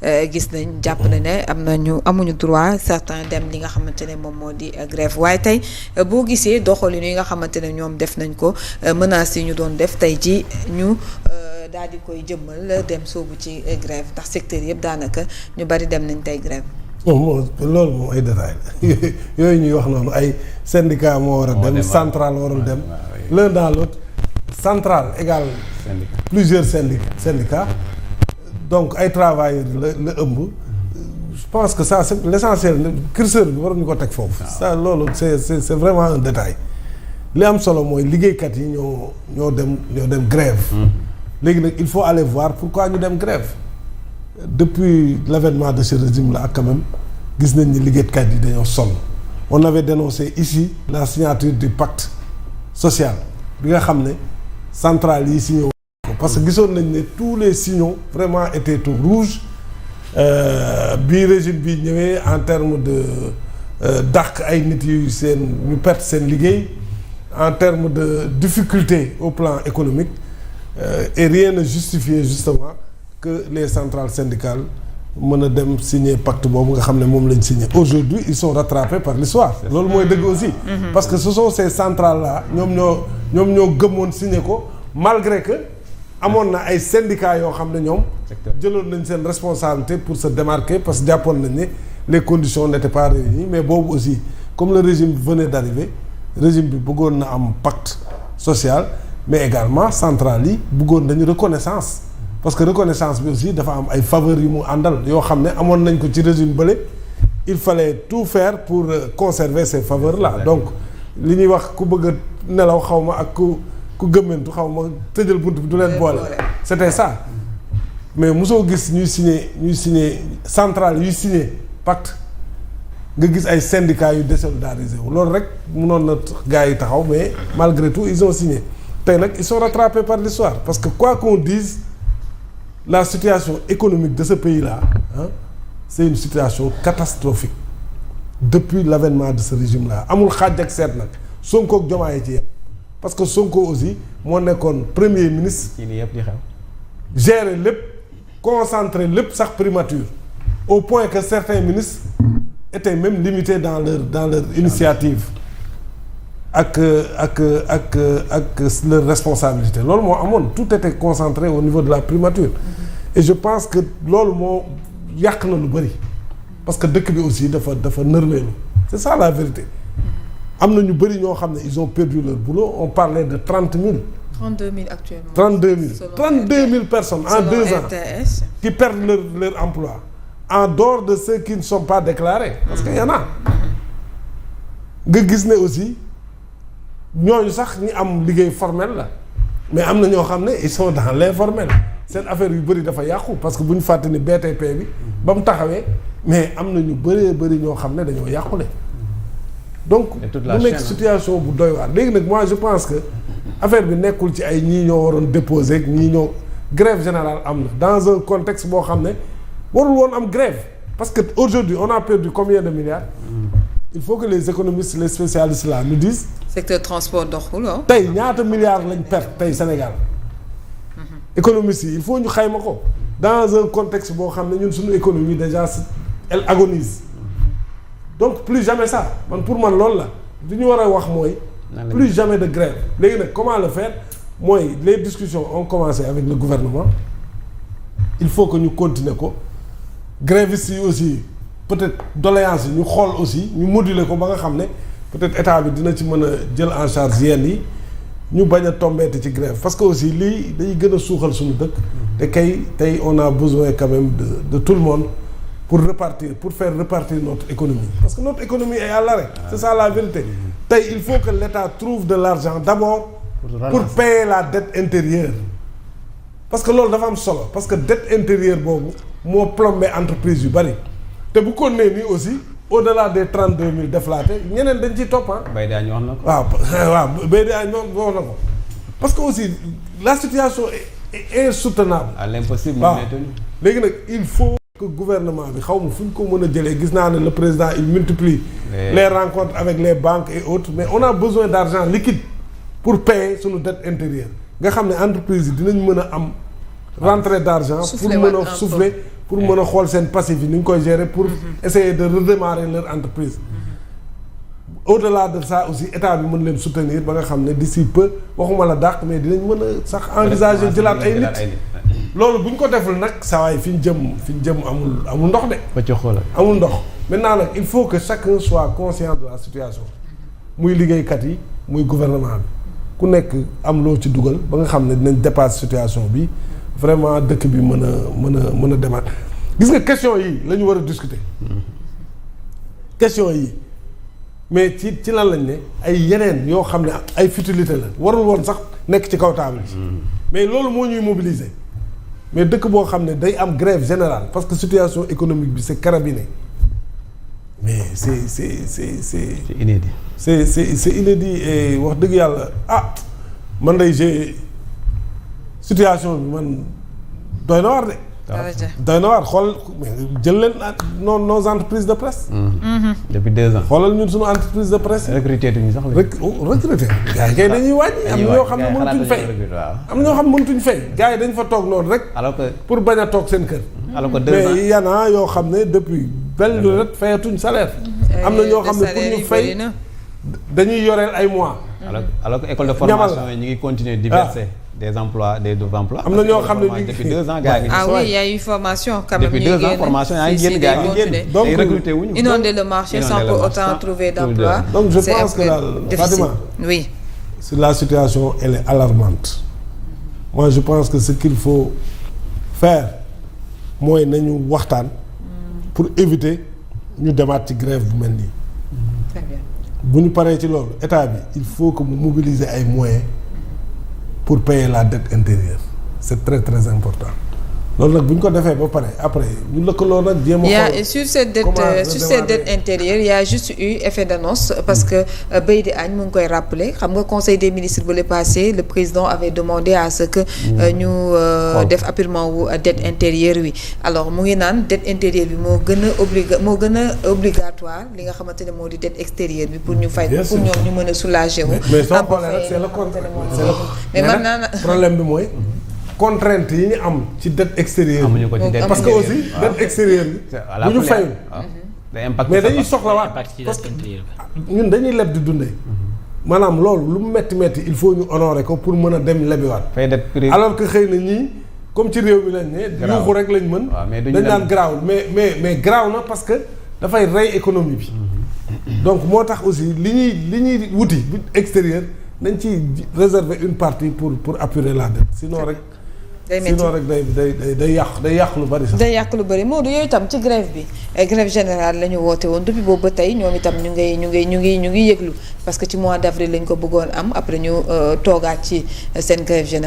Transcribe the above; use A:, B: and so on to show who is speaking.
A: gis nañ jàpp na ne amuñu droit certains dem li nga xamante ne moom moo di grève waaye tey boo gisee doxalin yi nga xamante ne ñoom def nañ ko menaces yi ñu doon def tey ji ñu daal di koy jëmmal dem soobu ci grève ndax secteur yëpp daanaka ñu bari dem nañ tey grève.
B: moom loolu moom ay détails yooyu ñuy wax noonu ay syndicat moo war a dem central warul dem l'un dans l'autre centrale égale plusieurs syndicats donc ay travailleurs la ëmb. Je pense que ça c'est l'essentiel curseur bi waruñu ko teg foofu. ça loolu c'est vraiment un détail. li am solo mooy liggéeykat yi ñoo dem grève. léegi nag il faut aller voir pourquoi ñu dem grève. depuis l'avènement de ce régime là quand même gis nañ ni liggéeykat yi dañoo sonn. on avait dénoncé ici la signature du pacte social bi nga xam ne centrale yi signé ko parce que gisoon nañ ne tous les signaux vraiment étaient tout rouges. bii régime bi ñëwee en termes de dàq ay nit yu ñu perte seen liggéey en termes de difficulté au plan économique et rien ne justifiait justement que les centrales syndicales mën a dem signer pacte boobu nga xam ne moom lañ signé aujourd'hui ils sont rattrapés par l'histoire loolu mooy dëgg aussi parce que ce sont ces centrales là ñoom ñoo gëmoon signé ko malgré que amoon na ay syndicats yoo xam ne ñoom jëloon nañ seen responsabilité pour se démarquer parce que jàppoon nañ ne les conditions n'étaient pas réunies mais boobu aussi comme le régime venait d'arriver régime bi bëggoon na am pacte social mais également centrales yi bëggoon nañu reconnaissance parce que reconnaissance bi aussi dafa am ay faveurs yu mu àndal yoo xam ne amoon nañ ko ci régime bële il fallait tout faire pour conserver ces faveurs là donc li ñuy wax ku bëgg a nelaw xaw ma ak ku gëmmentu xaw ma tëjal bunt bi du leen boole c'était ça mais mosoo gis ñuy signé centrale yuy signé pacte nga gis ay syndicats yu désolidarisé wu loolu rek mënoon na gars yi taxaw mais malgré tout ils ont signé tey nag ils sont rattrapés par l'histoire parce que quoi qu'on dise la situation économique de ce pays-là c'est une situation catastrophique depuis l'avènement de ce régime-là amul xaaj ak seet nag Sonko ak Diomaye ci yem parce que Sonko aussi moo nekkoon premier ministre gérer lépp concentrer lépp sax primature au point que certains ministres étaient même limités dans leur initiative ak leur responsabilité loolu moo amoon tout était concentré au niveau de la primature et je pense que loolu moo yàq na lu bari parce que dëkk bi aussi dafa nërmeelu c'est ça la vérité am na ñu bëri ñoo xam ne ils ont perdu leur boulot on parlait de 30 000.
A: 32 000 actuellement.
B: 32 000 personnes en 2 ans
A: RTS.
B: qui perdent leur emploi en dehors de ceux qui ne sont pas déclarés parce que y en a nga gis ne aussi ñooñu sax ñi am liggéey formel la mais am na ñoo xam ne ils sont dans l'informel seen affaire yu bëri dafa yàqu parce que bu ñu fàtte ni BTP bi ba mu taxawee mais am na ñu bëri ñoo xam ne dañoo yàqule donc mu nekk situation bu doy waar léegi nag moi je pense que affaire bi nekkul ci ay ñii ñoo waroon déposer ñii ñoo grève générale am na dans un contexte boo xam ne warul woon am grève parce que aujourd'hui on a perdu combien de milliards il faut que les économistes les spécialistes là nous disent
A: secteur transport doxul
B: tey ñaata milliards lañ perte tey Sénégal économistes yi il faut ñu xayma ko dans un contexte boo xam ne ñun suñu économie déjà elle agonise donc plus jamais ça man pour man loolu la li ñu war a wax mooy plus jamais de grève léegi nag comment le faire mooy les discussions ont commencé avec le gouvernement il faut que ñu continuer ko grévistes yi aussi peut-être doléances yi ñu xool aussi ñu moduler ko ba nga xam ne peut-être état bi dina ci mën a jël en charge yenn yi ñu bañ a tombeete ci grève parce que aussi lii day gën a suuxal suñu dëkk te tey on a besoin quand même de tout le monde pour faire repartir notre économie parce que notre économie est à l'arrêt c'est ça la vérité tey il faut que l'État trouve de l'argent d'abord pour payer la dette intérieure parce que loolu dafa am solo parce que dette intérieure boobu moo plombé entreprise yu bari te bu ko nee nii aussi au-delà des 32 000 déflatés ñeneen dañ ciy topp
C: Baye Diagne wax na ko.
B: waaw Baye Diagne wax na ko parce que aussi la situation est insoutenable.
C: à l'impossible.
B: waaw léegi nag il faut que gouvernement bi xaw ma fu ñu ko mën a jëlee gis naa ne le président il multiplie les rencontres avec les banques et autres mais on a besoin d'argent liquide pour payer suñu dette intérieure nga xam ne entreprise yi dinañ mën a am rentrée d'argent pour mën a souffler pour mën a xool seen passif yi ni ñu koy gérer pour essayer de redémarrer leur entreprise. Au-delà de ça aussi état bi mën leen soutenir ba nga xam ne d'ici peu waxuma la dàq mais dinañ mën a sax envisager jëlaat ay nit. loolu bu ñu ko deful nag saa waay fi ñu jëm amul ndox de. amul ndox maintenant nag il faut que chacun soit conscient de la situation muy liggéeykat yi muy gouvernement bi ku nekk am loo ci dugal ba nga xam ne dinañ dépasser situation bi vraiment dëkk bi mën a demaat gis nga question yi la ñu war a discuter question yi. mais ci lan lañ ne ay yeneen yoo xam ne ay futilité la warul woon sax nekk ci kaw table bi mais loolu moo ñuy mobiliser mais dëkk boo xam ne day am grève générale parce que situation économique bi c'est carabiné mais c'est
C: inédit.
B: c'est inédit et wax dëgg yàlla man day situation bi man doy na war de. doy na waar xool jël leen nos entreprises de presse.
C: depuis 2 ans.
B: xoolal ñun suñu entreprise de presse.
C: recruté tuñu sax
B: recruté. gars yi kay dañuy wàññi. am na ñoo xam ne mënatuñ fay. am na ñoo xam ne mënatuñ fay. gars yi dañ fa toog noonu rek.
C: alors que
B: pour bañ a toog seen kër.
C: alors que 2 ans
B: mais y en a yoo xam ne depuis belle lurette fayatuñ salaire. am na ñoo xam ne pour ñu fay dañuy yoreel ay mois.
C: alors que école de formation yi ñu ngi continuer diverser. des emplois
B: am na ñoo xam ne
C: depuis 2 ans gars yi.
A: oui il y a eu formation quand même.
C: depuis 2 ans formation yaa ngi génn gars yi génn.
B: donc
C: recruter wuñu.
A: inonder le marché sans pour autant trouver d'emploi.
B: donc je pense que daal Fatima
A: oui.
B: la situation elle est alarmante. moi je pense que ce qu'il faut faire mooy nañu waxtaan. pour éviter ñu demaat ci grève bu mel nii.
A: très bien.
B: bu ñu paree ci loolu état bi il faut que mu mobiliser ay moyens. pour payer la dette intérieure c'est très très important loolu nag bu ñu ko defee ba pare après ñu lëkkaloo nag jéem a xool
A: sur cette dette intérieure il y a juste eu effet d'annonce parce que Baydi Agne mu ngi koy rappeler xam nga conseil des ministres bu le passé le président avait demandé à ce que ñu def apurement wu dette intérieure wi alors mu ngi naan dette intérieure bi moo gën a obligatoire li nga xamante ne moo di dette extérieure bi pour ñu fay pour ñoom ñu mën a soulager wu
B: mais soo xoolee rek c'est le contraire mais man naa problème bi mooy contrainte yi ñu am ci dette extérieure
C: amuñu ko ci dette
B: parce que aussi dette extérieure bi bu ñu fayul mais dañuy soxlawaat parce que ñun dañuy leb di dundee maanaam loolu lu mu metti il faut ñu honorer ko pour mën a dem lebiwaat alors que xëy na ñii comme ci réew mi lañ ne yuuxu rek lañ mën dañ naan garaawul mais garaaw na parce que dafay rey économie bi donc moo tax aussi li ñuy wuti bu extérieur nañ ci réserver une partie pour apurer la dette sinon rek day yàq lu bari sax.
A: day yàq lu bari Maodo yooyu itam ci grève bi grève générale la ñu woote woon depuis boobu ba tey ñoom itam ñu ngi yëglu parce que ci mois d'avril lañ ko bëggoon am après ñu toogaat ci seen grève générale.